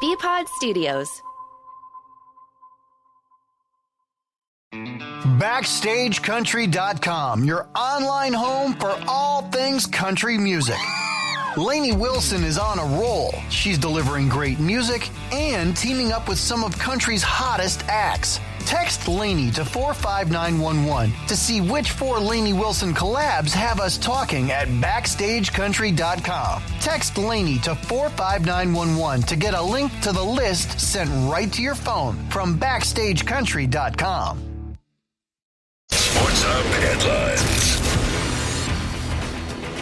BPod Studios. BackstageCountry.com, your online home for all things country music. Lainey Wilson is on a roll. She's delivering great music and teaming up with some of country's hottest acts. Text Lainey to 45911 to see which 4 Lainey Wilson collabs have us talking at BackstageCountry.com. Text Lainey to 45911 to get a link to the list sent right to your phone from BackstageCountry.com. Sports Hub headlines.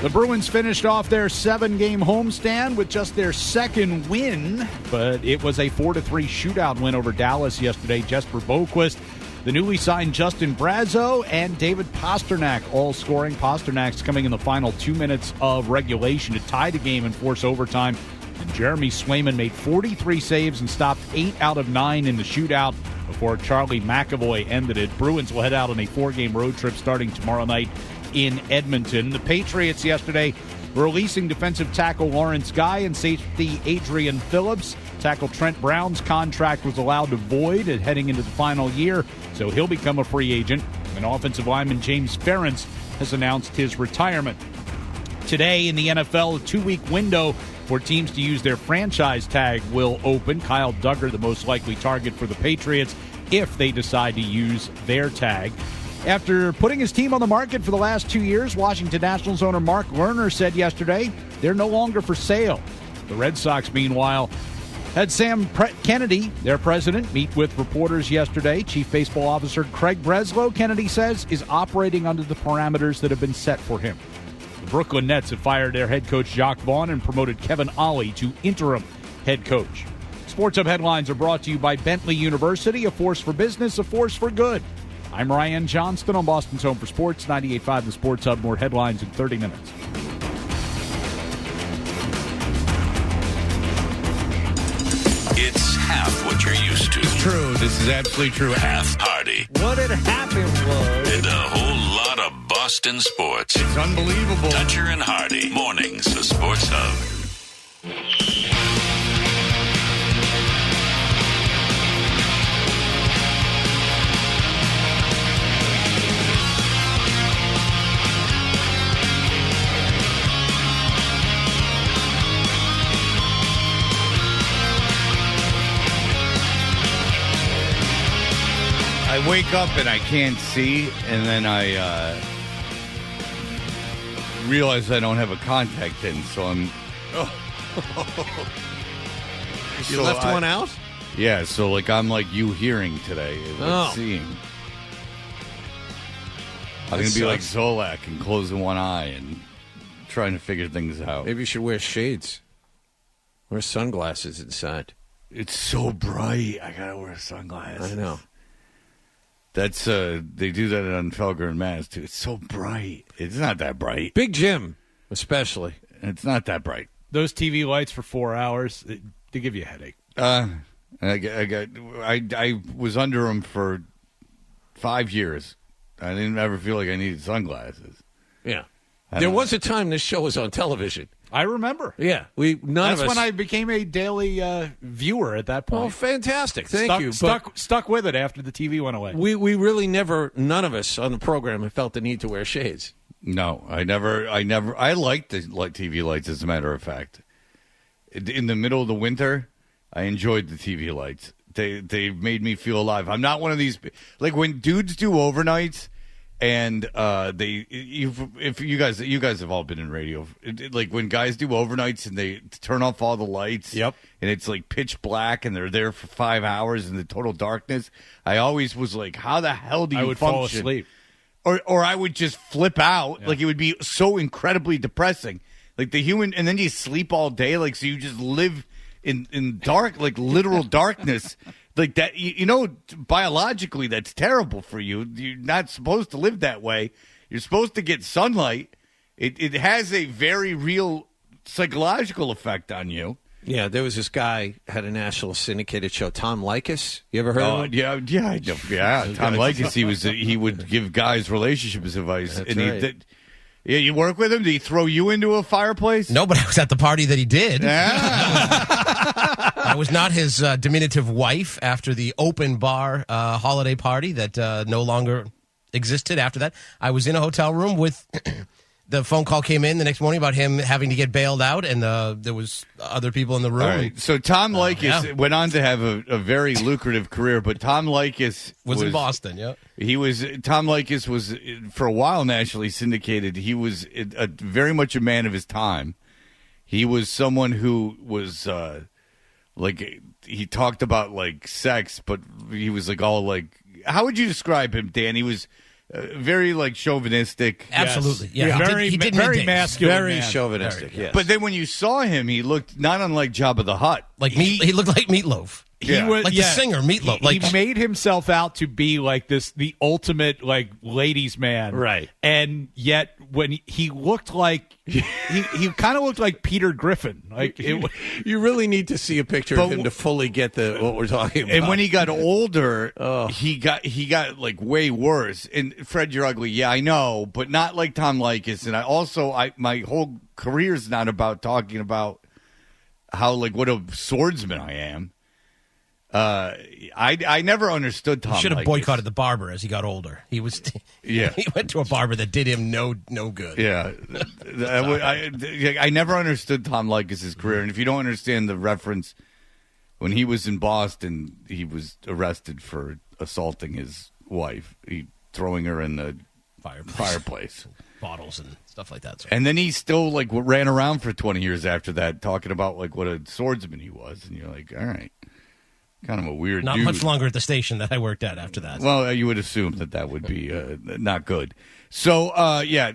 The Bruins finished off their 7-game homestand with just their second win, but it was a 4-3 shootout win over Dallas yesterday. Jesper Boquist, the newly signed Justin Brazeau, and David Pastrnak all scoring. Pasternak's coming in the final 2 minutes of regulation to tie the game and force overtime. And Jeremy Swayman made 43 saves and stopped 8 out of 9 in the shootout before Charlie McAvoy ended it. Bruins will head out on a 4-game road trip starting tomorrow night in Edmonton. The Patriots yesterday releasing defensive tackle Lawrence Guy and safety Adrian Phillips. Tackle Trent Brown's contract was allowed to void heading into the final year, so he'll become a free agent. And offensive lineman James Ferentz has announced his retirement. Today in the NFL, a 2-week window for teams to use their franchise tag will open. Kyle Duggar, the most likely target for the Patriots, if they decide to use their tag. After putting his team on the market for the last 2 years, Washington Nationals owner Mark Lerner said yesterday they're no longer for sale. The Red Sox, meanwhile, had Sam Kennedy, their president, meet with reporters yesterday. Chief Baseball Officer Craig Breslow, Kennedy says, is operating under the parameters that have been set for him. The Brooklyn Nets have fired their head coach Jacques Vaughn and promoted Kevin Ollie to interim head coach. Sports Hub headlines are brought to you by Bentley University, a force for business, a force for good. I'm Ryan Johnston on Boston's Home for Sports, 98.5 The Sports Hub. More headlines in 30 minutes. It's half what you're used to. It's true. This is absolutely true. Half party. What had happened was... And a whole lot of Boston sports. It's unbelievable. Dutcher and Hardy. Mornings, The Sports Hub. I wake up and I can't see, and then I realize I don't have a contact in, so I'm... You left one out? Yeah, so like I'm like you hearing today, like seeing. I'm going to be like Zolak and closing one eye and trying to figure things out. Maybe you should wear shades. Wear sunglasses inside. It's so bright. I got to wear sunglasses. I know. That's they do that on Felger and Mass too. It's so bright. It's not that bright. Big Jim, especially. It's not that bright. Those TV lights for 4 hours, they give you a headache. I was under them for 5 years. I didn't ever feel like I needed sunglasses. Yeah. There was a time this show was on television. I remember. Yeah. That's when I became a daily viewer at that point. Oh, fantastic. Thank you. Stuck with it after the TV went away. We really never, none of us on the program have felt the need to wear shades. No, I liked the TV lights, as a matter of fact. In the middle of the winter, I enjoyed the TV lights. They made me feel alive. I'm not one of these, like when dudes do overnights, and if you guys have all been in radio, like when guys do overnights and they turn off all the lights, yep, and it's like pitch black and they're there for 5 hours in the total darkness. I always was like, how the hell do you function? Fall asleep. Or I would just flip out. Yeah. Like, it would be so incredibly depressing. Like, and then you sleep all day. Like, so you just live in dark, like, literal darkness. Like, that, biologically, that's terrible for you. You're not supposed to live that way. You're supposed to get sunlight. It has a very real psychological effect on you. Yeah, there was this guy had a national syndicated show, Tom Leykis. You ever heard of him? Yeah. Tom Leykis. He would give guys relationship advice. That's right. Yeah, you work with him. Did he throw you into a fireplace? No, but I was at the party that he did. Yeah. I was not his diminutive wife after the open bar holiday party that no longer existed after that. I was in a hotel room with... The phone call came in the next morning about him having to get bailed out, and there was other people in the room. All right. So Tom Leykis went on to have a very lucrative career, but Tom Leykis was in Boston. Yeah, Tom Leykis was for a while nationally syndicated. He was very much a man of his time. He was someone who was he talked about like sex, but he was like all like. How would you describe him, Dan? He was. Very like chauvinistic. Absolutely, yes. yeah. Very, very masculine, very chauvinistic. Yes. But then when you saw him, he looked not unlike Jabba the Hutt. Like he looked like Meatloaf. He was like the singer Meatloaf. He made himself out to be like the ultimate like ladies' man, right? And yet when he looked like he kind of looked like Peter Griffin. Like you really need to see a picture of him to fully get what we're talking about. And when he got older, he got like way worse. And Fred, you're ugly. Yeah, I know, but not like Tom Leykis. And my whole career is not about talking about how like what a swordsman I am. I never understood Tom. He should have boycotted the barber as he got older. He went to a barber that did him no good. Yeah, I never understood Tom Leykis' career, and if you don't understand the reference, when he was in Boston, he was arrested for assaulting his wife, throwing her in the fireplace. Bottles and stuff like that. And then he still like ran around for 20 years after that, talking about like what a swordsman he was, and you're like, all right. Kind of a weird Not dude. much longer at the station that I worked at after that. Well, you would assume that would be not good. So,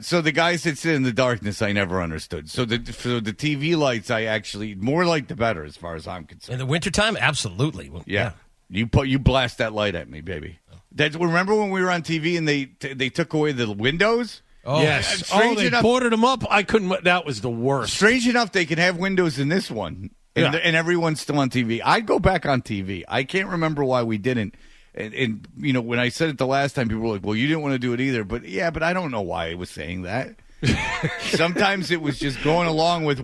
so the guys that sit in the darkness, I never understood. So the TV lights, I actually, more light the better as far as I'm concerned. In the wintertime, absolutely. Well, yeah. You blast that light at me, baby. Remember when we were on TV and they took away the windows? Oh, yes. They boarded them up. I couldn't. That was the worst. Strange enough, they can have windows in this one. And everyone's still on TV. I'd go back on TV. I can't remember why we didn't. And when I said it the last time, people were like, well, you didn't want to do it either. But I don't know why I was saying that. Sometimes it was just going along with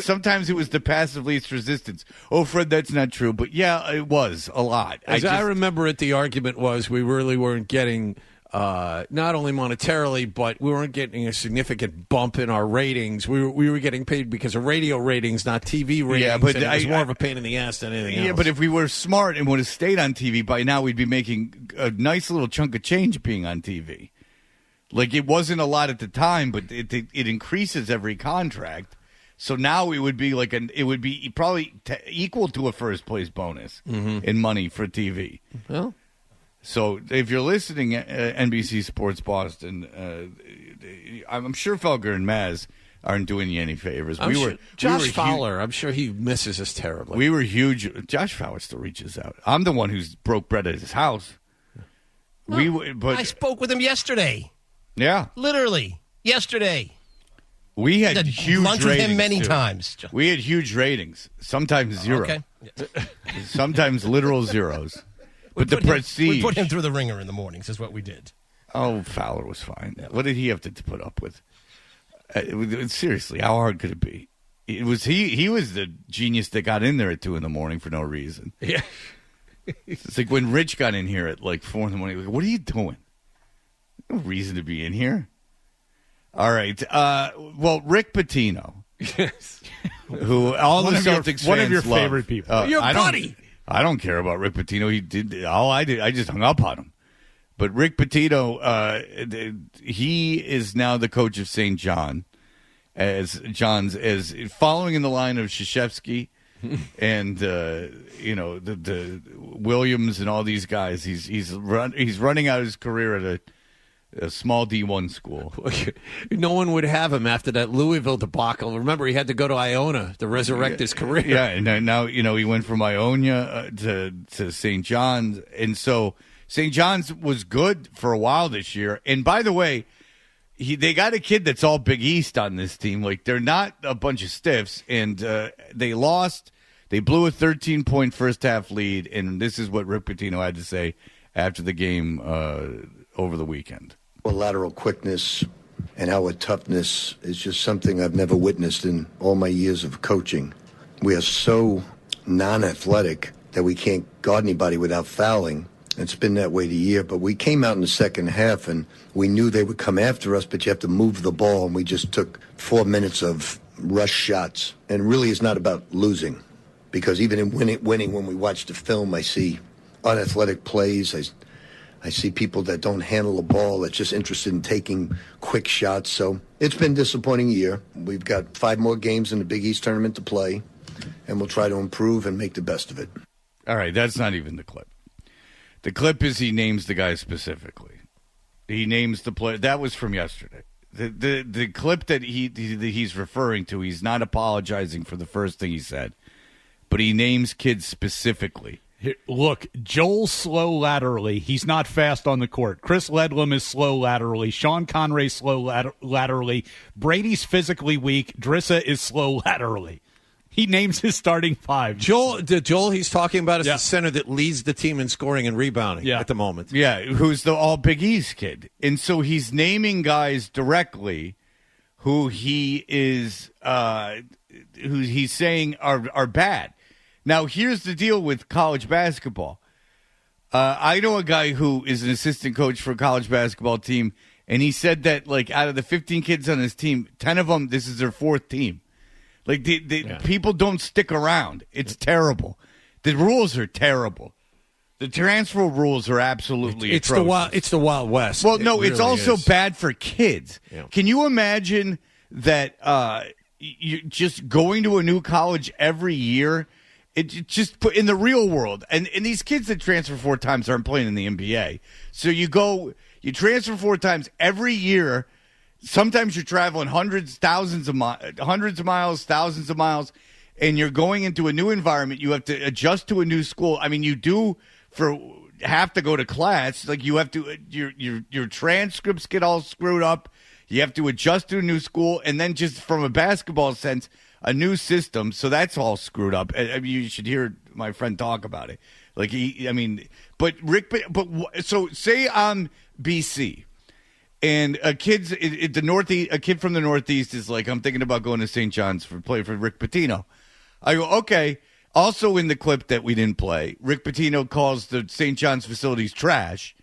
sometimes it was the passive least resistance. Oh, Fred, that's not true. But yeah, it was a lot. I remember it, the argument was we really weren't getting not only monetarily, but we weren't getting a significant bump in our ratings. We were getting paid because of radio ratings, not TV ratings. Yeah, but it was more of a pain in the ass than anything else. Yeah, but if we were smart and would have stayed on TV by now, we'd be making a nice little chunk of change being on TV. Like it wasn't a lot at the time, but it increases every contract. So now it would be probably equal to a first place bonus in money for TV. Well. So if you're listening at NBC Sports Boston, I'm sure Felger and Maz aren't doing you any favors. Josh Fowler, I'm sure he misses us terribly. We were huge. Josh Fowler still reaches out. I'm the one who's broke bread at his house. I spoke with him yesterday. Yeah. Literally, yesterday. We had huge lunch ratings, with him many too. times. We had huge ratings, sometimes zero. Okay. Sometimes literal zeros. But the prestige. We put him through the ringer in the mornings, is what we did. Oh, Fowler was fine. Yeah. What did he have to put up with? Seriously, how hard could it be? He was the genius that got in there at 2 a.m. for no reason. Yeah. It's like when Rich got in here at like 4 a.m. Like, what are you doing? No reason to be in here. All right. Well, Rick Pitino. Yes. Who all the Celtics fans one of your love. favorite people. Your buddy. I don't care about Rick Pitino. He did all I did. I just hung up on him. But Rick Pitino, he is now the coach of St. John, as following in the line of Krzyzewski and the Williams and all these guys. He's running out his career at a small D1 school. No one would have him after that Louisville debacle. Remember, he had to go to Iona to resurrect his career. Yeah, and now he went from Ionia to St. John's, and so St. John's was good for a while this year. And by the way, they got a kid that's all Big East on this team. Like they're not a bunch of stiffs, and they lost. They blew a 13-point first half lead, and this is what Rick Pitino had to say after the game over the weekend. Lateral quickness and our toughness is just something I've never witnessed in all my years of coaching. We are so non-athletic, that we can't guard anybody without fouling. It's been that way the year, but we came out in the second half and we knew they would come after us, but you have to move the ball, and we just took 4 minutes of rush shots. And really it's not about losing, because even in winning, when we watch the film, I see unathletic plays. I see people that don't handle the ball, that's just interested in taking quick shots. So it's been a disappointing year. We've got 5 more games in the Big East tournament to play, and we'll try to improve and make the best of it. All right, that's not even the clip. The clip is he names the guy specifically. He names the player. That was from yesterday. The clip that he's referring to, he's not apologizing for the first thing he said, but he names kids specifically. Look, Joel's slow laterally. He's not fast on the court. Chris Ledlam is slow laterally. Sean Conray's slow laterally. Brady's physically weak. Drissa is slow laterally. He names his starting 5. Joel he's talking about is the center that leads the team in scoring and rebounding at the moment. Yeah, who's the all Big East kid. And so he's naming guys directly who he is who he's saying are bad. Now, here's the deal with college basketball. I know a guy who is an assistant coach for a college basketball team, and he said that, like, out of the 15 kids on his team, 10 of them, this is their 4th team. Like, people don't stick around. It's terrible. The rules are terrible. The transfer rules are absolutely atrocious. It's the Wild West. Well, no, it's really also is. bad for kids. Yeah. Can you imagine that you just going to a new college every year? It just put in the real world, and these kids that transfer 4 times aren't playing in the NBA. So you transfer 4 times every year. Sometimes you're traveling hundreds of miles, thousands of miles, and you're going into a new environment. You have to adjust to a new school. I mean, you do have to go to class. Like, you have to, your transcripts get all screwed up. You have to adjust to a new school, and then just from a basketball sense, a new system. So that's all screwed up. I mean, you should hear my friend talk about it. Like, so say I'm BC. And a kid from the Northeast is like, I'm thinking about going to St. John's for play for Rick Pitino. I go, okay. Also in the clip that we didn't play, Rick Pitino calls the St. John's facilities trash.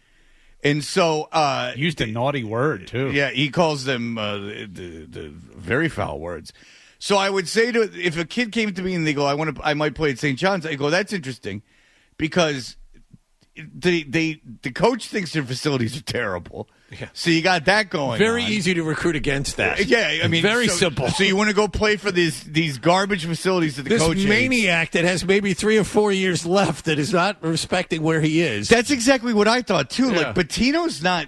And so used a naughty word, too. Yeah, he calls them the very foul words. So I would say if a kid came to me and they go, I might play at St. John's, I go, that's interesting, because the coach thinks their facilities are terrible. Yeah. So you got that going. Very on. easy to recruit against that. Yeah, I mean, very simple. So you want to go play for these garbage facilities that the coach hates. This maniac that has maybe 3 or 4 years left that is not respecting where he is. That's exactly what I thought too. Yeah. Like, Pitino's not,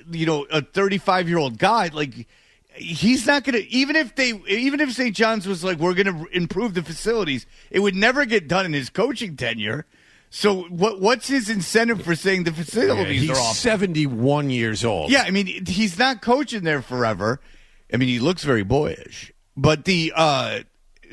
a 35-year-old guy. Like, he's not going to, even if St. John's was like, we're going to improve the facilities, it would never get done in his coaching tenure. So what's his incentive for saying the facilities are off? He's 71 years old. Yeah, I mean, he's not coaching there forever. I mean, he looks very boyish. But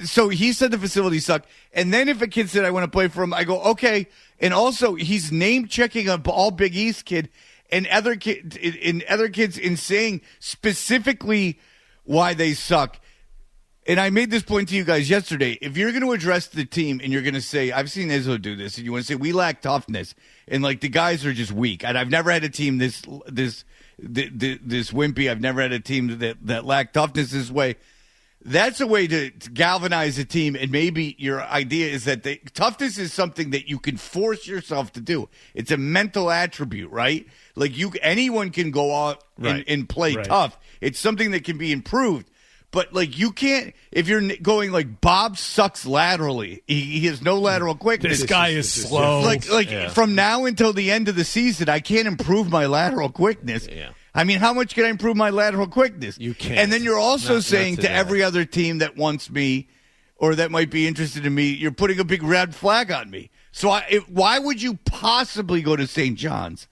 so he said the facilities suck. And then if a kid said, I want to play for him, I go, okay. And also, he's name-checking an all Big East kid and other kids in saying specifically why they suck. And I made this point to you guys yesterday. If you're going to address the team and you're going to say, I've seen Izzo do this, and you want to say, we lack toughness, and like the guys are just weak. And I've never had a team this wimpy. I've never had a team that lacked toughness this way. That's a way to galvanize a team. And maybe your idea is that toughness is something that you can force yourself to do. It's a mental attribute, right? Like anyone can go out and play tough. It's something that can be improved. But, like, you can't – if you're going, like, Bob sucks laterally. He has no lateral quickness. This guy is slow. From now until the end of the season, I can't improve my lateral quickness. Yeah. I mean, how much can I improve my lateral quickness? You can't. And then you're also saying to every other team that wants me or that might be interested in me, you're putting a big red flag on me. So why would you possibly go to St. John's?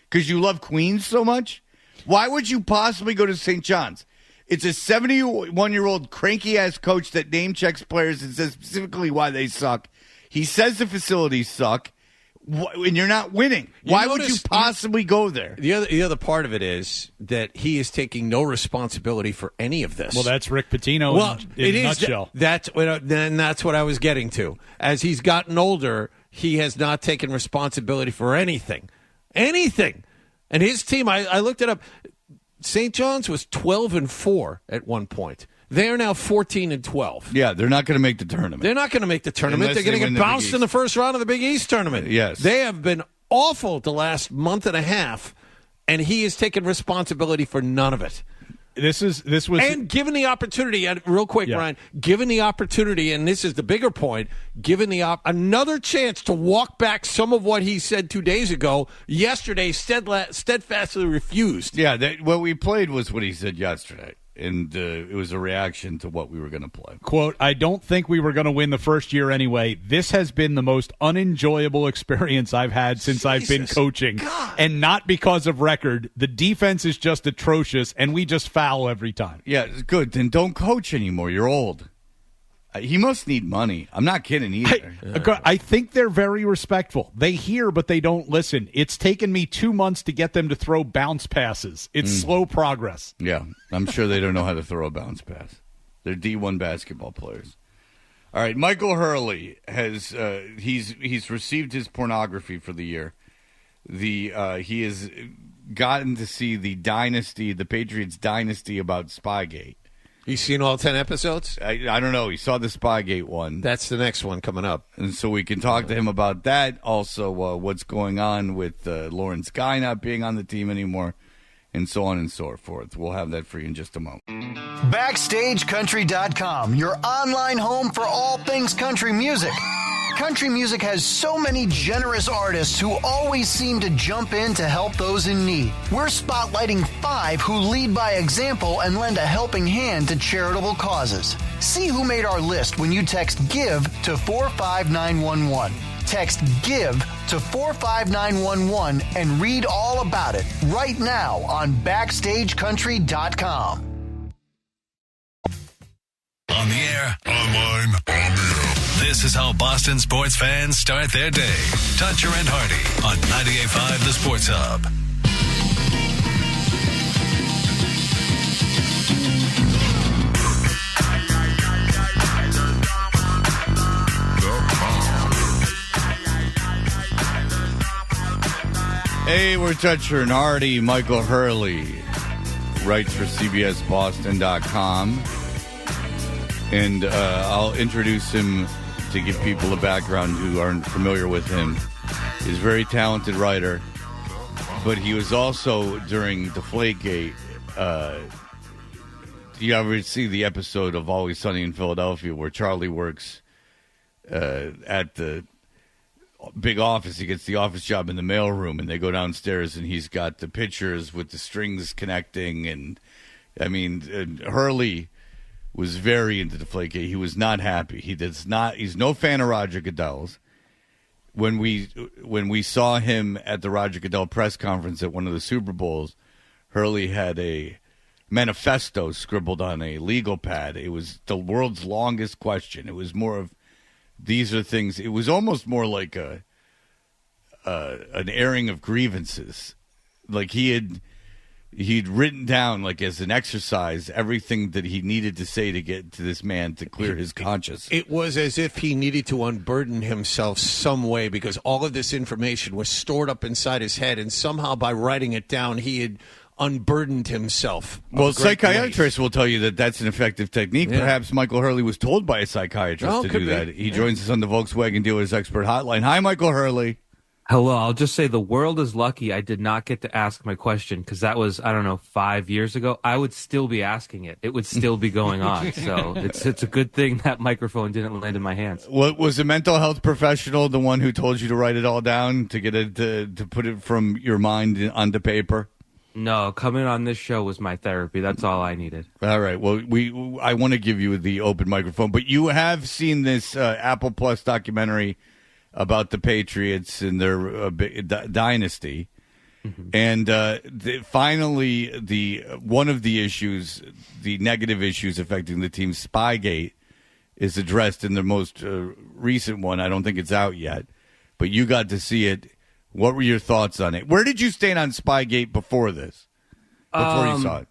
Because you love Queens so much? Why would you possibly go to St. John's? It's a 71-year-old cranky-ass coach that name-checks players and says specifically why they suck. He says the facilities suck. and you're not winning. Why would you possibly go there? The other part of it is that he is taking no responsibility for any of this. Well, that's Rick Pitino in a nutshell. That's what I was getting to. As he's gotten older, he has not taken responsibility for anything. Anything. And his team, I looked it up. St. John's was 12-4 at one point. They are now 14-12. Yeah, they're not going to make the tournament. They're not going to make the tournament. They're going to get bounced in the first round of the Big East tournament. Yes. They have been awful the last month and a half, and he has taken responsibility for none of it. This was and given the opportunity, and real quick, Ryan, given the opportunity, and this is the bigger point, given the another chance to walk back some of what he said 2 days ago, yesterday steadfastly refused. Yeah, what we played was what he said yesterday. And it was a reaction to what we were going to play. Quote, I don't think we were going to win the first year anyway. This has been the most unenjoyable experience I've had since I've been coaching. God. And not because of record. The defense is just atrocious, and we just foul every time. Yeah, good. Then don't coach anymore. You're old. He must need money. I'm not kidding either. I think they're very respectful. They hear, but they don't listen. It's taken me 2 months to get them to throw bounce passes. It's slow progress. Yeah, I'm sure they don't know how to throw a bounce pass. They're D1 basketball players. All right, Michael Hurley has he's received his pornography for the year. He has gotten to see the Patriots dynasty about Spygate. You seen all 10 episodes? I don't know. He saw the Spygate one. That's the next one coming up. And so we can talk to him about that. Also, what's going on with Lawrence Guy not being on the team anymore, and so on and so forth. We'll have that for you in just a moment. BackstageCountry.com, your online home for all things country music. Country music has so many generous artists who always seem to jump in to help those in need. We're spotlighting 5 who lead by example and lend a helping hand to charitable causes. See who made our list when you text GIVE to 45911. Text GIVE to 45911 and read all about it right now on BackstageCountry.com. On the air, online, on the air. This is how Boston sports fans start their day. Toucher and Hardy on 98.5 The Sports Hub. Hey, we're Toucher and Hardy. Michael Hurley writes for CBSBoston.com. And I'll introduce him to give people a background who aren't familiar with him. He's a very talented writer, but he was also, during Deflategate, you ever see the episode of Always Sunny in Philadelphia where Charlie works at the big office? He gets the office job in the mailroom, and they go downstairs, and he's got the pictures with the strings connecting. And, I mean, Hurley was very into Deflategate. He was not happy. He's no fan of Roger Goodell's. When we saw him at the Roger Goodell press conference at one of the Super Bowls, Hurley had a manifesto scribbled on a legal pad. It was the world's longest question. It was more of, these are things. It was almost more like an airing of grievances. Like he'd written down, like as an exercise, everything that he needed to say to get to this man to clear his conscience. It was as if he needed to unburden himself some way, because all of this information was stored up inside his head, and somehow by writing it down, he had unburdened himself. Well, psychiatrists will tell you that that's an effective technique. Yeah. Perhaps Michael Hurley was told by a psychiatrist to do that. He joins us on the Volkswagen Dealers Expert Hotline. Hi, Michael Hurley. Hello. I'll just say the world is lucky I did not get to ask my question, because that was, 5 years ago. I would still be asking it. It would still be going on. So it's a good thing that microphone didn't land in my hands. What, was a mental health professional the one who told you to write it all down, to get it to put it from your mind onto paper? No, coming on this show was my therapy. That's all I needed. All right. Well, I want to give you the open microphone, but you have seen this Apple Plus documentary about the Patriots and their dynasty. Mm-hmm. And finally, one of the issues, the negative issues affecting the team, Spygate, is addressed in the most recent one. I don't think it's out yet. but you got to see it. What were your thoughts on it? Where did you stand on Spygate before this? Before you saw it?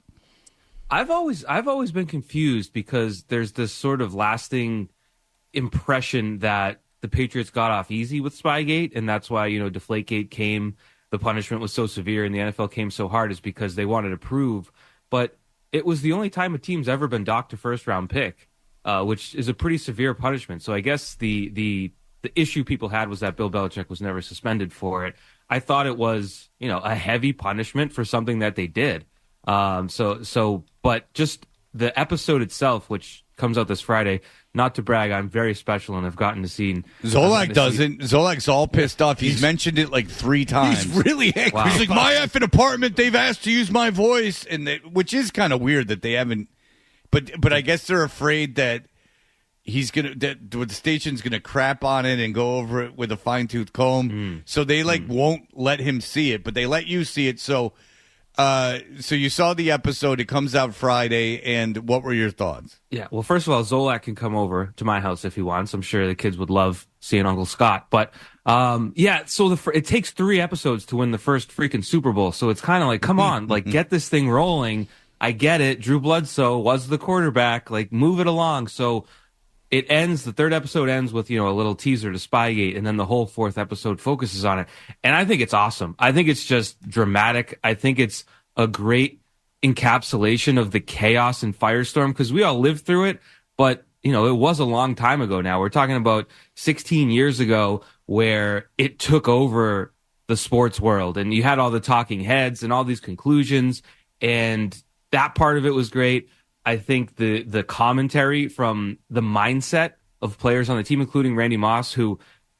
I've always been confused because there's this sort of lasting impression that the Patriots got off easy with Spygate, and that's why, Deflategate came, the punishment was so severe, and the NFL came so hard, is because they wanted to prove. But it was the only time a team's ever been docked a first-round pick, which is a pretty severe punishment. So I guess the issue people had was that Bill Belichick was never suspended for it. I thought it was, a heavy punishment for something that they did. But just the episode itself, which comes out this Friday, not to brag, I'm very special and I've gotten to see. Zolak doesn't. Zolak's all pissed off. He's mentioned it like 3 times. He's really angry. Wow. He's like, my effing apartment, they've asked to use my voice, which is kind of weird that they haven't. But I guess they're afraid that the station's gonna crap on it and go over it with a fine-tooth comb. So they won't let him see it, but they let you see it. So you saw the episode. It comes out Friday, and what were your thoughts? Yeah, well, first of all, Zolak can come over to my house if he wants. I'm sure the kids would love seeing Uncle Scott. But so it takes 3 episodes to win the first freaking Super Bowl. So it's kind of like, come on, get this thing rolling. I get it. Drew Bledsoe was the quarterback. Move it along. So it ends. The 3rd episode ends with a little teaser to Spygate, and then the whole 4th episode focuses on it. And I think it's awesome. I think it's just dramatic. I think it's a great encapsulation of the chaos and firestorm, because we all lived through it, but it was a long time ago now. We're talking about 16 years ago, where it took over the sports world, and you had all the talking heads and all these conclusions, and that part of it was great. I think the commentary from the mindset of players on the team, including Randy Moss, who,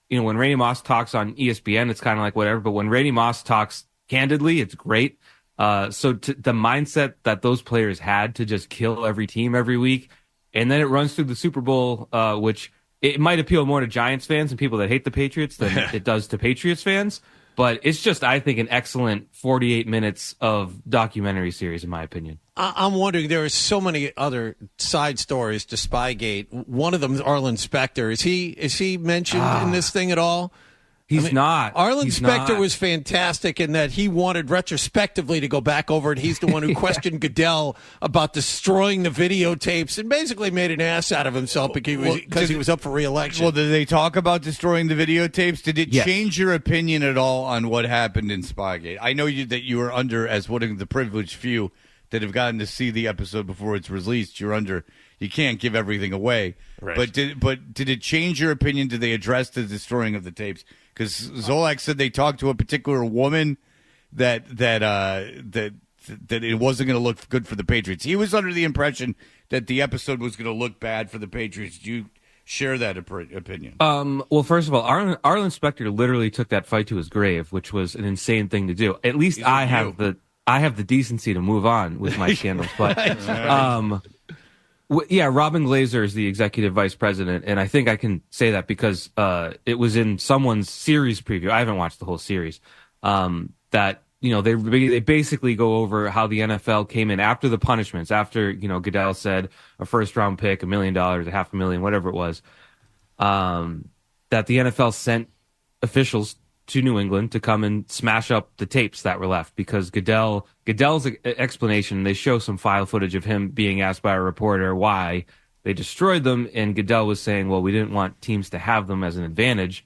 when Randy Moss talks on ESPN, it's kind of like whatever, but when Randy Moss talks candidly, it's great. So the mindset that those players had to just kill every team every week, and then it runs through the Super Bowl, which it might appeal more to Giants fans and people that hate the Patriots than it does to Patriots fans. But it's just, I think, an excellent 48 minutes of documentary series, in my opinion. I'm wondering, there are so many other side stories to Spygate. One of them is Arlen Specter. Is he mentioned in this thing at all? He's not. Arlen Specter was fantastic in that he wanted retrospectively to go back over it. He's the one who questioned Goodell about destroying the videotapes and basically made an ass out of himself because he was up for re-election. Well, did they talk about destroying the videotapes? Did it change your opinion at all on what happened in Spygate? I know that you were under, as one of the privileged few that have gotten to see the episode before it's released, you can't give everything away. Right. But did it change your opinion? Did they address the destroying of the tapes? Because Zolak said they talked to a particular woman that it wasn't going to look good for the Patriots. He was under the impression that the episode was going to look bad for the Patriots. Do you share that opinion? Well, first of all, Arlen Specter literally took that fight to his grave, which was an insane thing to do. At least I have the decency to move on with my scandals. But Robin Glazer is the executive vice president, and I think I can say that because it was in someone's series preview. I haven't watched the whole series. That they basically go over how the NFL came in after the punishments, after Goodell said a first-round pick, $1 million, $500,000, whatever it was. That the NFL sent officials to New England to come and smash up the tapes that were left, because Goodell's explanation, they show some file footage of him being asked by a reporter why they destroyed them, and Goodell was saying, well, we didn't want teams to have them as an advantage.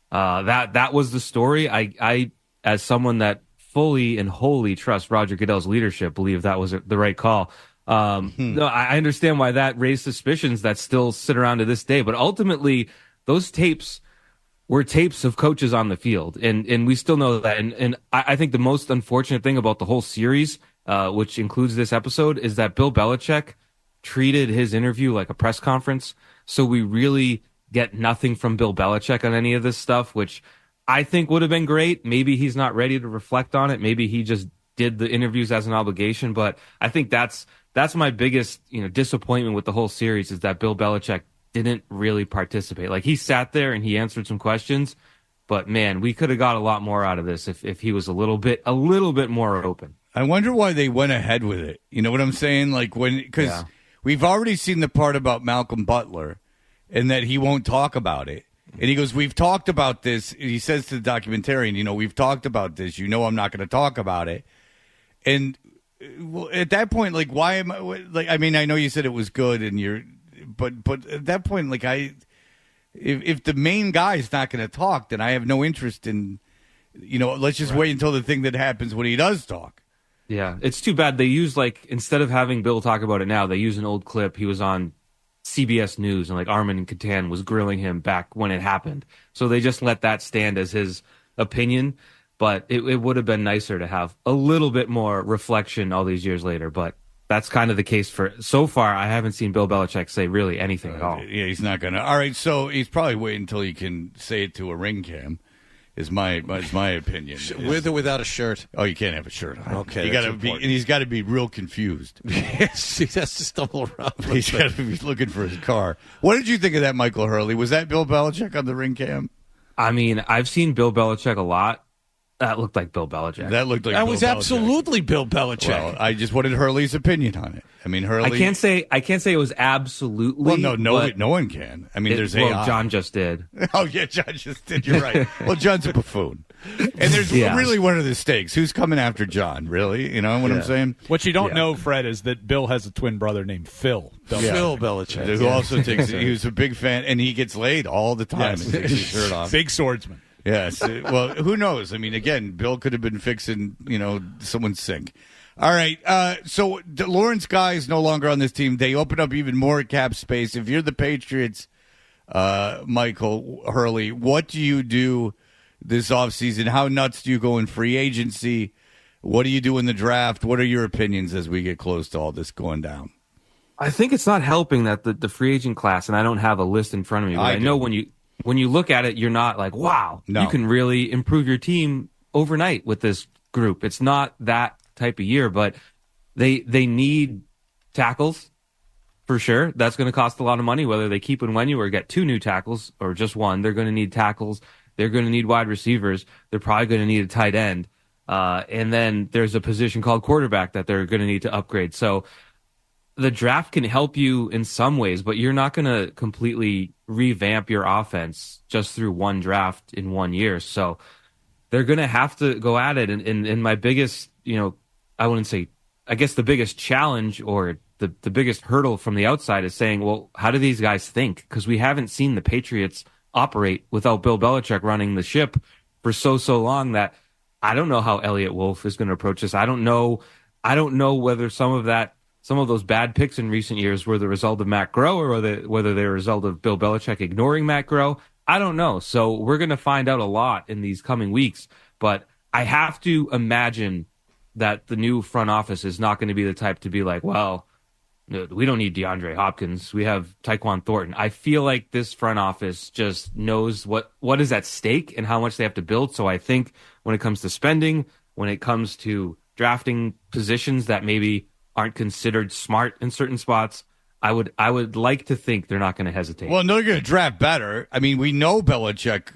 That was the story. I, as someone that fully and wholly trusts Roger Goodell's leadership, believe that was the right call. No, I understand why that raised suspicions that still sit around to this day, but ultimately those tapes were tapes of coaches on the field, and we still know that. And I think the most unfortunate thing about the whole series, which includes this episode, is that Bill Belichick treated his interview like a press conference. So we really get nothing from Bill Belichick on any of this stuff, which I think would have been great. Maybe he's not ready to reflect on it. Maybe he just did the interviews as an obligation. But I think that's my biggest disappointment with the whole series, is that Bill Belichick didn't really participate. He sat there and he answered some questions, but man, we could have got a lot more out of this if he was a little bit more open. I wonder why they went ahead with it. You know what I'm saying? Because we've already seen the part about Malcolm Butler and that he won't talk about it. And he goes, we've talked about this. He says to the documentarian, we've talked about this. I'm not going to talk about it. And at that point, like, why am I, like, I mean, I know you said it was good but at that point, like, if the main guy is not going to talk, then I have no interest in, let's just wait until the thing that happens when he does talk. Yeah, it's too bad. They use, like, instead of having Bill talk about it now, they use an old clip. He was on CBS News, and, like, Armin and Catan was grilling him back when it happened. So they just let that stand as his opinion. But it would have been nicer to have a little bit more reflection all these years later. But that's kind of the case for so far. I haven't seen Bill Belichick say really anything at all. Yeah, he's not going to. All right, so he's probably waiting until he can say it to a ring cam. Is my opinion. With or without a shirt? Oh, you can't have a shirt on. Okay, you got to be, and he's got to be real confused. Yes, he has to stumble around. He's got to be looking for his car. What did you think of that, Michael Hurley? Was that Bill Belichick on the ring cam? I mean, I've seen Bill Belichick a lot. That looked like Bill Belichick. That looked like that Bill was Belichick. Absolutely Bill Belichick. Well, I just wanted Hurley's opinion on it. I mean, Hurley. I can't say it was absolutely. Well, no one can. I mean, there's AI. John just did. Oh yeah, John just did. You're right. Well, John's a buffoon, and there's really one of the stakes. Who's coming after John? Really? You know what I'm saying? What you don't know, Fred, is that Bill has a twin brother named Phil. Phil Belichick, who also takes. He was a big fan, and he gets laid all the time. Yes. And takes his shirt off. Big swordsman. Yes. Well, who knows? I mean, again, Bill could have been fixing, someone's sink. All right. So Lawrence Guy is no longer on this team. They open up even more cap space. If you're the Patriots, Michael Hurley, what do you do this offseason? How nuts do you go in free agency? What do you do in the draft? What are your opinions as we get close to all this going down? I think it's not helping that the free agent class, and I don't have a list in front of me, but I know when you look at it, you're not like, wow, you can really improve your team overnight with this group. It's not that type of year, but they need tackles for sure. That's going to cost a lot of money, whether they keep Nwenyu or get 2 new tackles or just one. They're going to need tackles. They're going to need wide receivers. They're probably going to need a tight end. And then there's a position called quarterback that they're going to need to upgrade. So the draft can help you in some ways, but you're not going to completely revamp your offense just through one draft in 1 year. So they're going to have to go at it. And my biggest, I wouldn't say, I guess the biggest challenge or the biggest hurdle from the outside is saying, well, how do these guys think? Because we haven't seen the Patriots operate without Bill Belichick running the ship for so long that I don't know how Elliott Wolf is going to approach this. I don't know whether some of those bad picks in recent years were the result of Matt Groh or whether they're a result of Bill Belichick ignoring Matt Groh. I don't know. So we're going to find out a lot in these coming weeks. But I have to imagine that the new front office is not going to be the type to be like, well, we don't need DeAndre Hopkins. We have Tyquan Thornton. I feel like this front office just knows what is at stake and how much they have to build. So I think when it comes to spending, when it comes to drafting positions that maybe aren't considered smart in certain spots, I would like to think they're not going to hesitate. Well, no, they're going to draft better. I mean, we know Belichick.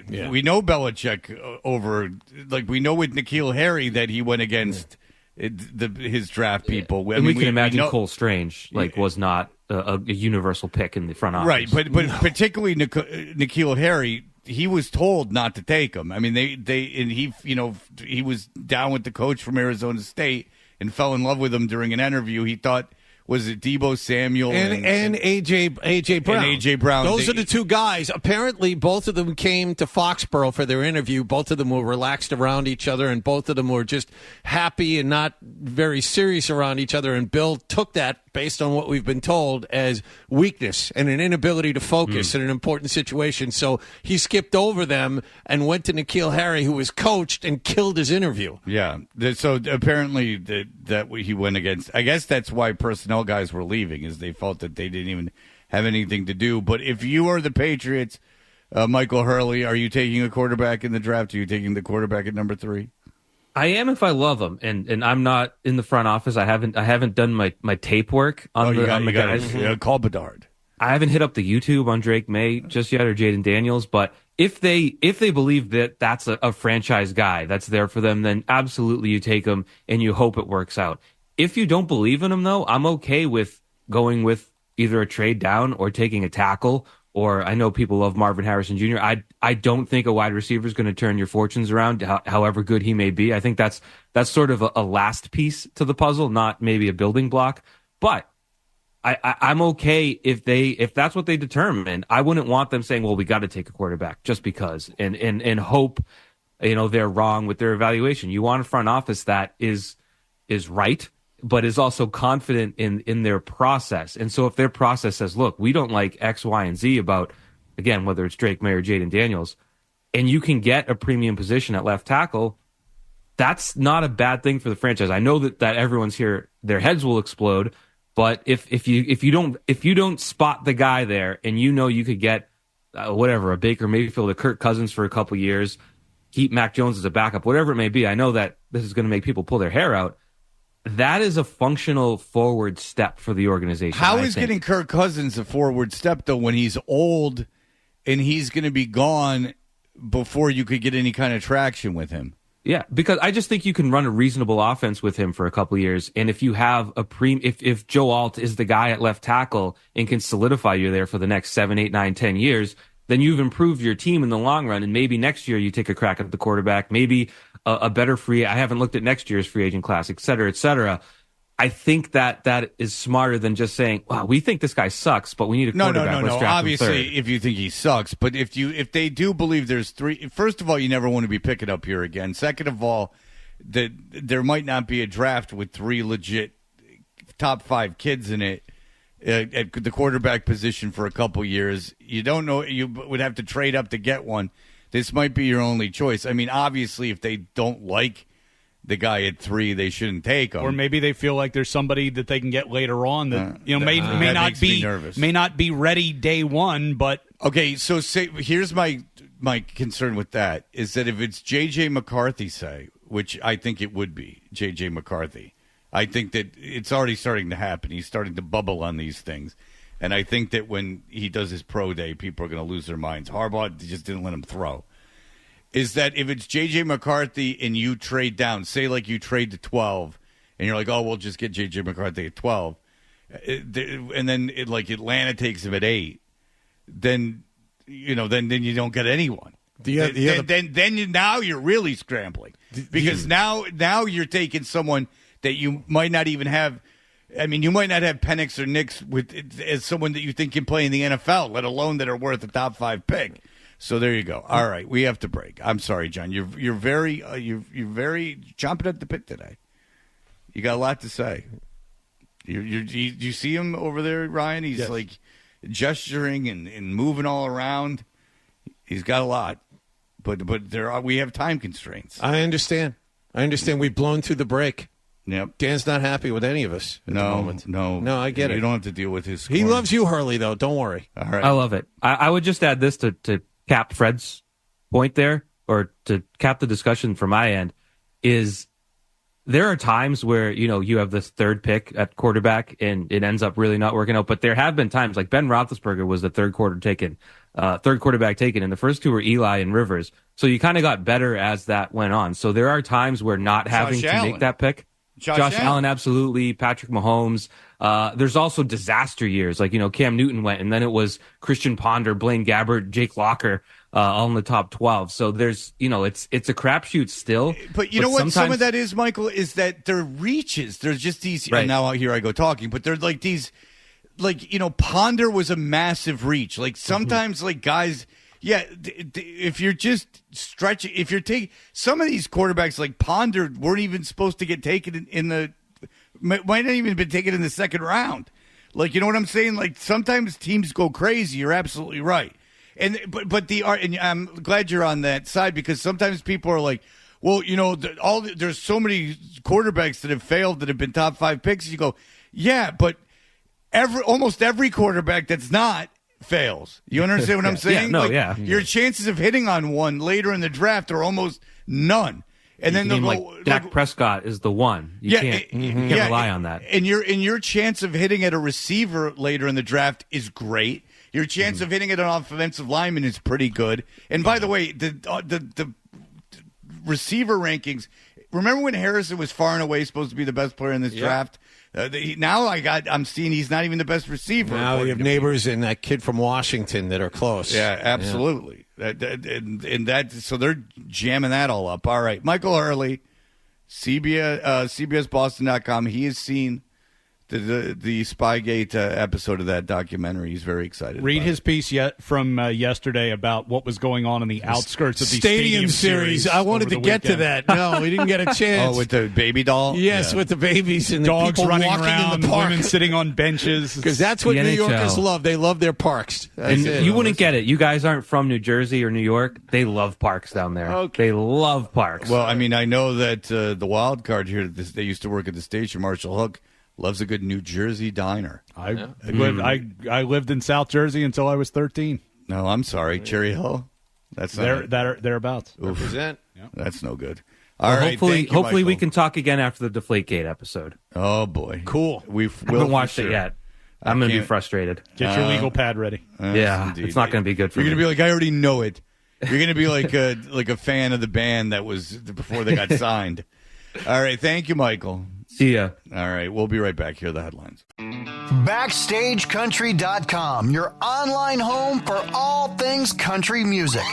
Yeah. We know Belichick over, like, we know with N'Keal Harry that he went against his draft people. Yeah. We can imagine Cole Strange was not a universal pick in the front office. Right, but particularly N'Keal Harry, he was told not to take him. I mean, he was down with the coach from Arizona State and fell in love with him during an interview. He thought, was it Deebo Samuel and AJ Brown? And AJ Brown. Those are the two guys. Apparently, both of them came to Foxborough for their interview. Both of them were relaxed around each other, and both of them were just happy and not very serious around each other. And Bill took that, based on what we've been told, as weakness and an inability to focus in an important situation. So he skipped over them and went to N'Keal Harry, who was coached, and killed his interview. Yeah. So apparently that he went against. I guess that's why personnel guys were leaving, is they felt that they didn't even have anything to do. But if you are the Patriots, Michael Hurley, are you taking a quarterback in the draft? Are you taking the quarterback at number 3? I am if I love them, and I'm not in the front office. I haven't done my tape work on the guys. Call Bedard. I haven't hit up the YouTube on Drake May just yet or Jaden Daniels, but if they believe that that's a franchise guy that's there for them, then absolutely you take him and you hope it works out. If you don't believe in him, though, I'm okay with going with either a trade down or taking a tackle or I know people love Marvin Harrison Jr. I don't think a wide receiver is going to turn your fortunes around, however good he may be. I think that's sort of a last piece to the puzzle, not maybe a building block. But I'm okay if that's what they determine. I wouldn't want them saying, well, we got to take a quarterback just because and hope, they're wrong with their evaluation. You want a front office that is right, but is also confident in their process. And so if their process says, look, we don't like X, Y, and Z about, again, whether it's Drake May or Jaden Daniels, and you can get a premium position at left tackle, that's not a bad thing for the franchise. I know that everyone's here, their heads will explode, but if you don't spot the guy there and you could get a Baker Mayfield, a Kirk Cousins for a couple years, keep Mac Jones as a backup, whatever it may be, I know that this is going to make people pull their hair out. That is a functional forward step for the organization. How is getting Kirk Cousins a forward step, though, when he's old and he's going to be gone before you could get any kind of traction with him? Yeah, because I just think you can run a reasonable offense with him for a couple of years. And if you have if Joe Alt is the guy at left tackle and can solidify you there for the next 7, 8, 9, 10 years, then you've improved your team in the long run. And maybe next year you take a crack at the quarterback, maybe a better I haven't looked at next year's free agent class, et cetera, et cetera. I think that is smarter than just saying, wow, we think this guy sucks, but we need a quarterback. No. Obviously, if you think he sucks, but if they do believe there's three, first of all, you never want to be picking up here again. Second of all, there might not be a draft with 3 legit top 5 kids in it at the quarterback position for a couple years. You don't know. You would have to trade up to get one. This might be your only choice. I mean, obviously, if they don't like the guy at 3, they shouldn't take him. Or maybe they feel like there's somebody that they can get later on that may not be ready day one. But okay, so here's my concern with that is that if it's J.J. McCarthy, which I think it would be J.J. McCarthy, I think that it's already starting to happen. He's starting to bubble on these things. And I think that when he does his pro day, people are going to lose their minds. Harbaugh just didn't let him throw. Is that if it's J.J. McCarthy and you trade down, say like you trade to 12, and you're like, oh, we'll just get J.J. McCarthy at 12, and then Atlanta takes him at 8, then you don't get anyone. Now you're really scrambling because now you're taking someone that you might not even have. I mean, you might not have Penix or Nix as someone that you think can play in the NFL, let alone that are worth a top 5 pick. So there you go. All right, we have to break. I'm sorry, John. You're very chomping at the bit today. You got a lot to say. You see him over there, Ryan? He's like gesturing and moving all around. He's got a lot, but we have time constraints. I understand. We've blown through the break. Yep. Dan's not happy with any of us at the moment. No, I get it. You don't have to deal with his scoring. He loves you, Hurley, though. Don't worry. All right. I love it. I would just add this to cap Fred's point there, or to cap the discussion from my end, is there are times where, you have this third pick at quarterback and it ends up really not working out. But there have been times, like Ben Roethlisberger was the third quarterback taken, and the first 2 were Eli and Rivers. So you kind of got better as that went on. So there are times where not having to make that pick. Josh Allen, absolutely. Patrick Mahomes. There's also disaster years, like, Cam Newton went, and then it was Christian Ponder, Blaine Gabbert, Jake Locker, all in the top 12. So there's, it's a crapshoot still. But you know what some of that is, Michael, is that they're reaches. There's just these, right. Now here I go talking, but they're like these, Ponder was a massive reach. Like sometimes like guys, if you're just stretching, if you're taking some of these quarterbacks like Ponder weren't even supposed to get taken might not even been taken in the second round. Like, you know what I'm saying? Like sometimes teams go crazy. You're absolutely right. And I'm glad you're on that side because sometimes people are like, well, there's so many quarterbacks that have failed that have been top 5 picks. And you go, yeah, but almost every quarterback that's not fails. You understand what I'm saying? Your chances of hitting on one later in the draft are almost none. And then Dak Prescott is the one. You can't rely on that. And your chance of hitting at a receiver later in the draft is great. Your chance of hitting at an offensive lineman is pretty good. And by the way, the receiver rankings. Remember when Harrison was far and away supposed to be the best player in this draft? Now I'm seeing he's not even the best receiver. Now you have neighbors and that kid from Washington that are close. Yeah, absolutely. Yeah. So they're jamming that all up. All right, Michael Hurley, CBSBoston.com. He has seen the Spygate episode of that documentary. He's very excited. Read his piece from yesterday about what was going on in the outskirts of the Stadium Series. I wanted to get to that. No, we didn't get a chance. Oh, with the baby doll? Yes, with the babies and dogs the people running walking around, in the park. women sitting on benches. Because that's what The New NHL. Yorkers love. They love their parks. And you wouldn't get it. You guys aren't from New Jersey or New York. They love parks down there. Okay. They love parks. Well, I mean, I know that the wild card here, they used to work at the station, Marshall Hook, loves a good New Jersey diner. I lived in South Jersey until I was 13. No, I'm sorry. Cherry Hill? That's not Thereabouts. Represent. That's no good. Well, All right. hopefully, thank you, hopefully we Michael. can talk again after the Deflategate episode. Oh, boy. Cool. I haven't watched it yet. I'm going to be frustrated. Get your legal pad ready. Yeah, indeed. it's not going to be good for You're me. going to be like, I already know it. You're going to be like a fan of the band that was before they got signed. All right. Thank you, Michael. See ya. All right. We'll be right back. Here are the headlines. BackstageCountry.com, your online home for all things country music.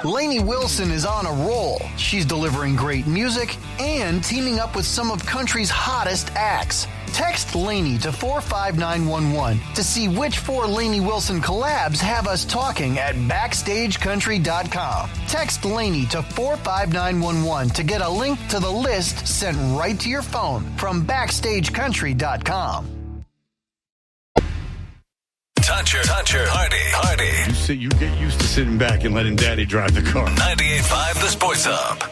Lainey Wilson is on a roll. She's delivering great music and teaming up with some of country's hottest acts. Text Lainey to 45911 to see which 4 Lainey Wilson collabs have us talking at BackstageCountry.com. Text Lainey to 45911 to get a link to the list sent right to your phone from BackstageCountry.com. Toucher, Hardy. You get used to sitting back and letting Daddy drive the car. 98.5 The Sports Hub.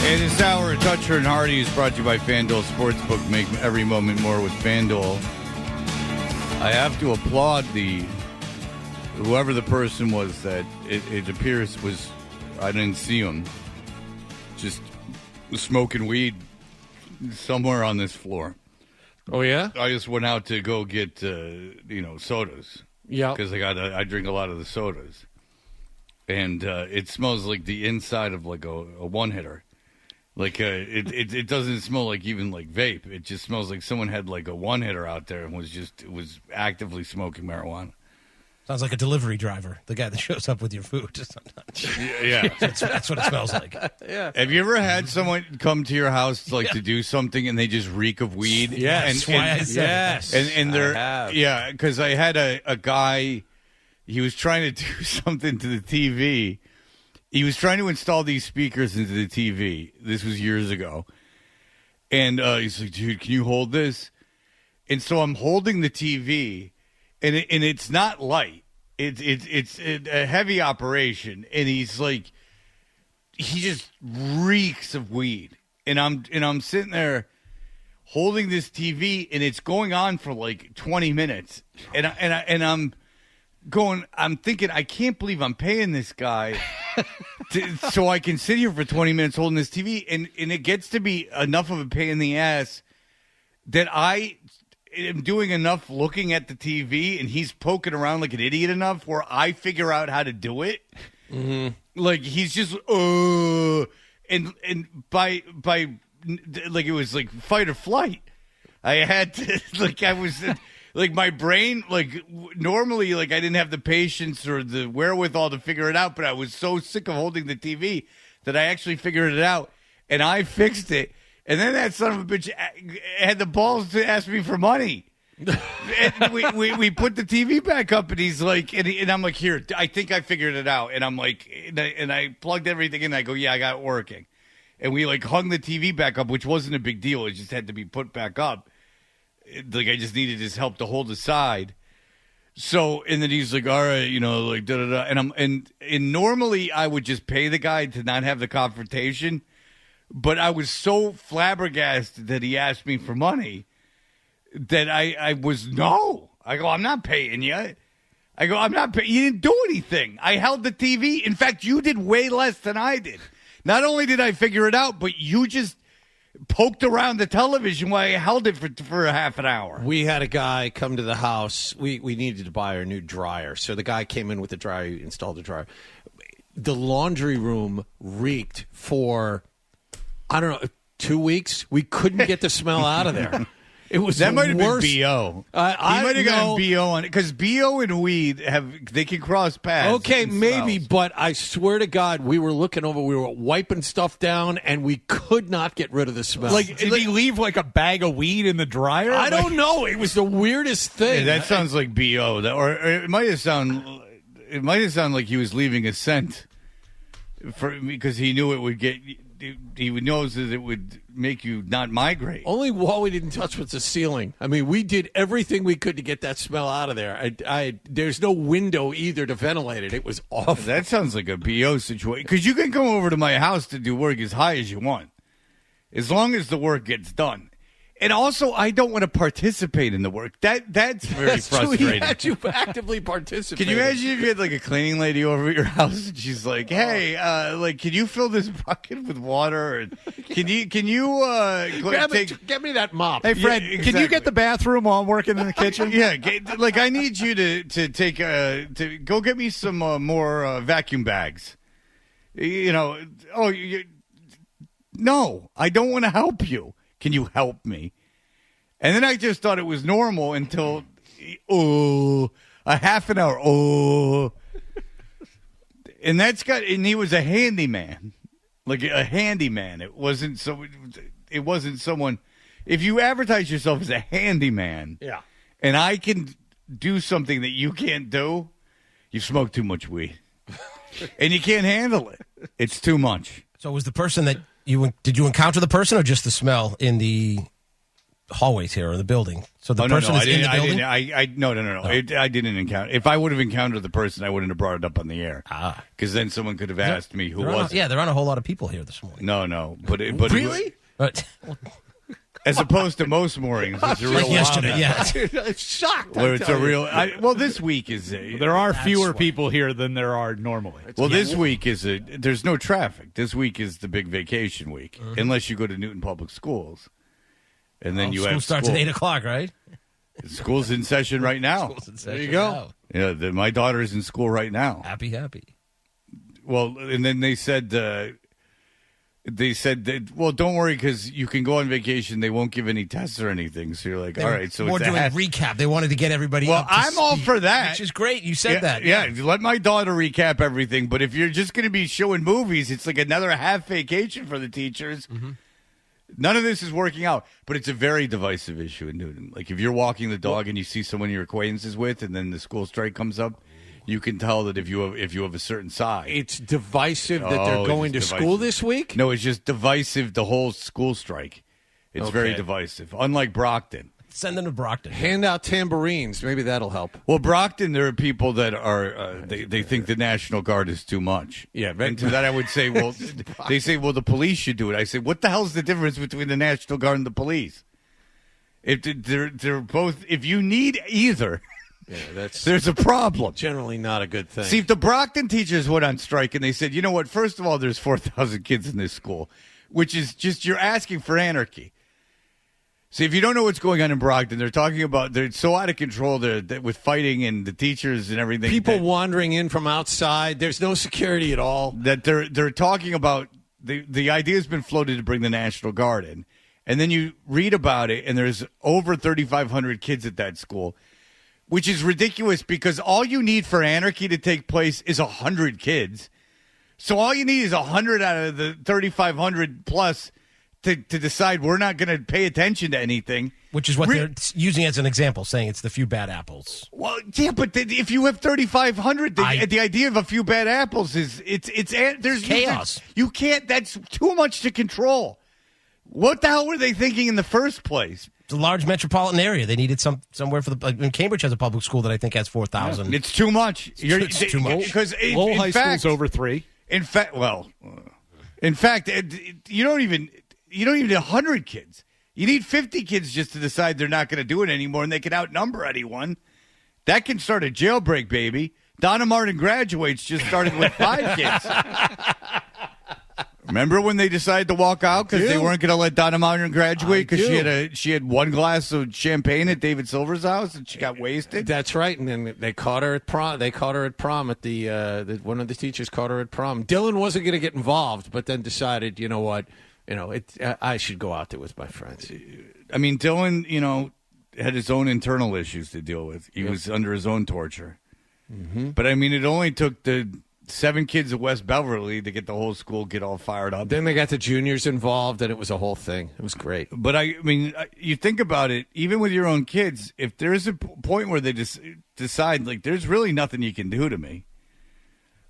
Hey, this hour of Toucher and Hardy is brought to you by FanDuel Sportsbook. Make every moment more with FanDuel. I have to applaud whoever the person was that it appears was, I didn't see him, just smoking weed somewhere on this floor. Oh, yeah? I just went out to go get, sodas. Yeah. Because I drink a lot of the sodas. And it smells like the inside of like a one-hitter. Like it doesn't smell like even like vape. It just smells like someone had like a one hitter out there and was actively smoking marijuana. Sounds like a delivery driver, the guy that shows up with your food sometimes. Yeah. That's what it smells like. Yeah. Have you ever had someone come to your house to do something and they just reek of weed? Yes. That's why I said that. And they're I have. yeah, because I had a guy. He was trying to do something to the TV. He was trying to install these speakers into the TV. This was years ago. And he's like, dude, can you hold this? And so I'm holding the TV, and it's not light. It's a heavy operation. And he's like, he just reeks of weed. And I'm sitting there holding this TV, and it's going on for like 20 minutes. And I'm thinking, I can't believe I'm paying this guy so I can sit here for 20 minutes holding this TV, and it gets to be enough of a pain in the ass that I am doing enough looking at the TV, and he's poking around like an idiot enough where I figure out how to do it. Mm-hmm. Like he's just and by like it was like fight or flight. I had to I was. Like, my brain, normally, I didn't have the patience or the wherewithal to figure it out, but I was so sick of holding the TV that I actually figured it out, and I fixed it. And then that son of a bitch had the balls to ask me for money. And we put the TV back up, and he's like, and I'm like, here, I think I figured it out. And I'm like, and I plugged everything in, and I go, yeah, I got it working. And we, hung the TV back up, which wasn't a big deal. It just had to be put back up. I just needed his help to hold aside. So, and then he's like, all right, da-da-da. And normally I would just pay the guy to not have the confrontation. But I was so flabbergasted that he asked me for money that I was, no. I go, I'm not paying you. I go, I'm not. You didn't do anything. I held the TV. In fact, you did way less than I did. Not only did I figure it out, but you just poked around the television while I held it for a half an hour. We had a guy come to the house. We needed to buy a new dryer. So the guy came in with the dryer, installed the dryer. The laundry room reeked for, I don't know, 2 weeks. We couldn't get the smell out of there. It was that might have been worst. BO. He I might have gotten know. BO on it because BO and weed they can cross paths. Okay, in maybe, smells. but I swear to God, we were looking over, we were wiping stuff down, and we could not get rid of the smell. Did he leave like a bag of weed in the dryer? I don't know. It was the weirdest thing. Yeah, that sounds like BO. Or it might have sounded like he was leaving a scent because he knew it would get. He knows that it would make you not migrate. Only wall we didn't touch was the ceiling. I mean, we did everything we could to get that smell out of there. There's no window either to ventilate it. It was awful. That sounds like a BO situation. Because you can come over to my house to do work as high as you want, as long as the work gets done. And also, I don't want to participate in the work. That's very frustrating. We had you actively participate. Can you imagine if you had like a cleaning lady over at your house and she's like, "Hey, can you fill this bucket with water? Or can you get me that mop? Hey, Fred, Yeah, can you get the bathroom while I'm working in the kitchen? Yeah, I need you to take to go get me some more vacuum bags. No, I don't want to help you. Can you help me?" And then I just thought it was normal until, a half an hour, And he was a handyman. Like a handyman. It wasn't someone, if you advertise yourself as a handyman, Yeah. and I can do something that you can't do, you smoke too much weed. And you can't handle it. It's too much. So was the person that did you encounter the person or just the smell in the hallways here or the building? So the person is in the building? No. I didn't encounter. If I would have encountered the person, I wouldn't have brought it up on the air. Because then someone could have asked me who was it. Yeah, there aren't a whole lot of people here this morning. No. But Really? as opposed to most mornings, it's a real Like yesterday, yeah. I'm shocked. Where it's a real. This week is. There are fewer people here than there are normally. This week is there's no traffic. This week is the big vacation week, unless you go to Newton Public Schools, and then school starts at 8:00, right? School's in session right now. There you go. Yeah, my daughter is in school right now. Happy. Well, and then they said that, well, don't worry because you can go on vacation. They won't give any tests or anything. So you're like, all right. So more it's doing a recap. They wanted to get everybody. Well, up to I'm all speed, for that. which is great. You said that. Yeah, let my daughter recap everything. But if you're just going to be showing movies, it's like another half vacation for the teachers. Mm-hmm. None of this is working out. But it's a very divisive issue in Newton. Like if you're walking the dog and you see someone you're acquaintances with, and then the school strike comes up. You can tell that if you have a certain side. It's divisive that they're going to school this week? No, it's just divisive, the whole school strike. It's very divisive, unlike Brockton. Send them to Brockton. Hand out tambourines. Maybe that'll help. Well, Brockton, there are people that are, they think the National Guard is too much. Yeah. And to that I would say, well, they say, well, the police should do it. I say, what the hell's the difference between the National Guard and the police? If they're both, if you need either... Yeah, there's a problem. Generally not a good thing. See, if the Brockton teachers went on strike and they said, you know what, first of all, there's 4,000 kids in this school, which is just, you're asking for anarchy. See, if you don't know what's going on in Brockton, they're talking about, they're so out of control with fighting and the teachers and everything. People wandering in from outside. There's no security at all. That they're talking about, the idea has been floated to bring the National Guard in. And then you read about it, and there's over 3,500 kids at that school. Which is ridiculous because all you need for anarchy to take place is 100 kids. So all you need is 100 out of the 3,500 plus to decide we're not going to pay attention to anything. Which is what they're using as an example, saying it's the few bad apples. Well, yeah, but if you have 3,500, the idea of a few bad apples is there's chaos. You can't. That's too much to control. What the hell were they thinking in the first place? It's a large metropolitan area. They needed somewhere for the. Cambridge has a public school that I think has 4,000. It's too much. It's too much because Lowell High School's over 3. In fact, you don't even need 100 kids. You need 50 kids just to decide they're not going to do it anymore, and they can outnumber anyone. That can start a jailbreak, baby. Donna Martin Graduates just started with 5 kids. Remember when they decided to walk out because they weren't going to let Donna Martin graduate because she had one glass of champagne at David Silver's house and she got wasted? That's right. And then they caught her at prom. They caught her at prom at the one of the teachers caught her at prom. Dylan wasn't going to get involved, but then decided, you know what, I should go out there with my friends. I mean, Dylan, had his own internal issues to deal with. He was under his own torture. Mm-hmm. But, I mean, it only took the 7 kids at West Beverly to get the whole school get all fired up. Then they got the juniors involved, and it was a whole thing. It was great. But, I mean, you think about it, even with your own kids, if there's a point where they decide, like, there's really nothing you can do to me.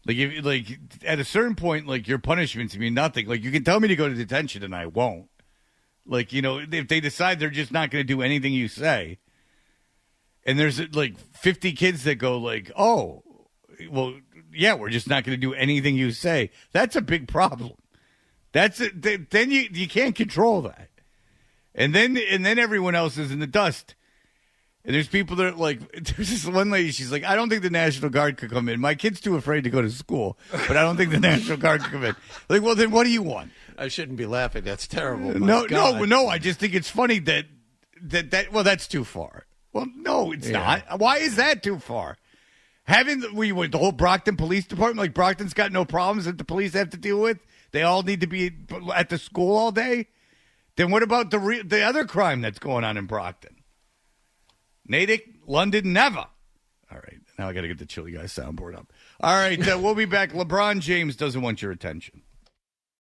Like, at a certain point, like, your punishments mean nothing. Like, you can tell me to go to detention, and I won't. Like, if they decide they're just not going to do anything you say, and there's, like, 50 kids that go, like, oh, well, yeah, we're just not going to do anything you say. That's a big problem. That's it. Then you can't control that. And then everyone else is in the dust. And there's people that are like, there's this one lady, she's like, I don't think the National Guard could come in. My kid's too afraid to go to school, but I don't think the National Guard could come in. Like, well, then what do you want? I shouldn't be laughing. That's terrible. No. I just think it's funny that well, that's too far. Well, no, it's not. Why is that too far? Having the whole Brockton Police Department, like Brockton's got no problems that the police have to deal with. They all need to be at the school all day. Then what about the other crime that's going on in Brockton? Natick, London, never. All right, now I got to get the Chili Guy soundboard up. All right, we'll be back. LeBron James doesn't want your attention.